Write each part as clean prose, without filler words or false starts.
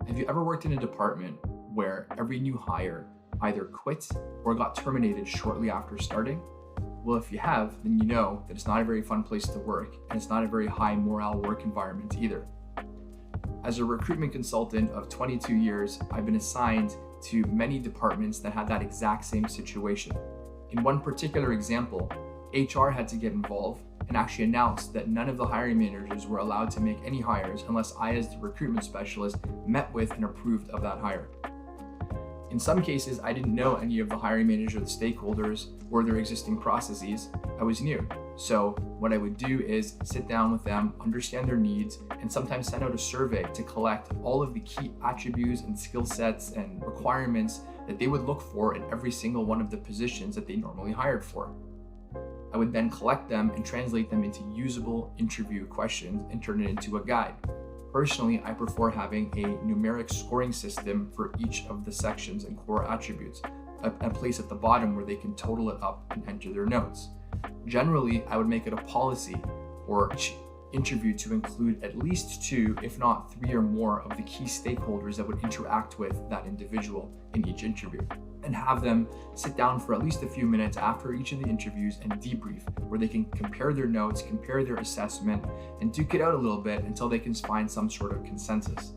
Have you ever worked in a department where every new hire either quit or got terminated shortly after starting? Well, if you have, then you know that it's not a very fun place to work, and it's not a very high morale work environment either. As a recruitment consultant of 22 years, I've been assigned to many departments that had that exact same situation. In one particular example, HR had to get involved and actually announced that none of the hiring managers were allowed to make any hires unless I, as the recruitment specialist, met with and approved of that hire. In some cases, I didn't know any of the hiring managers or the stakeholders or their existing processes. I was new. So what I would do is sit down with them, understand their needs, and sometimes send out a survey to collect all of the key attributes and skill sets and requirements that they would look for in every single one of the positions that they normally hired for. I would then collect them and translate them into usable interview questions and turn it into a guide. Personally, I prefer having a numeric scoring system for each of the sections and core attributes, a place at the bottom where they can total it up and enter their notes. Generally, I would make it a policy for each interview to include at least 2, if not 3 or more of the key stakeholders that would interact with that individual in each interview, and have them sit down for at least a few minutes after each of the interviews and debrief, where they can compare their notes, compare their assessment, and duke it out a little bit until they can find some sort of consensus.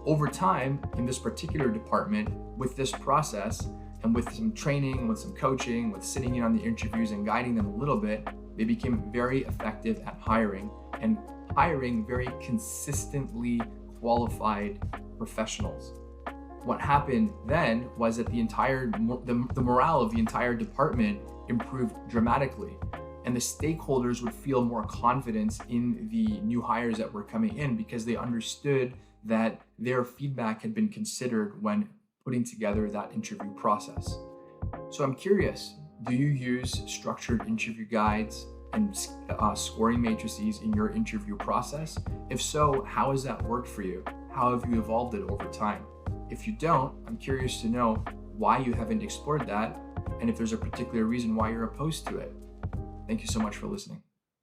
Over time, in this particular department, with this process, and with some training, with some coaching, with sitting in on the interviews and guiding them a little bit, they became very effective at hiring and hiring very consistently qualified professionals. What happened then was that the morale of the entire department improved dramatically, and the stakeholders would feel more confidence in the new hires that were coming in because they understood that their feedback had been considered when putting together that interview process. So I'm curious, do you use structured interview guides and scoring matrices in your interview process? If so, how has that worked for you? How have you evolved it over time? If you don't, I'm curious to know why you haven't explored that and if there's a particular reason why you're opposed to it. Thank you so much for listening.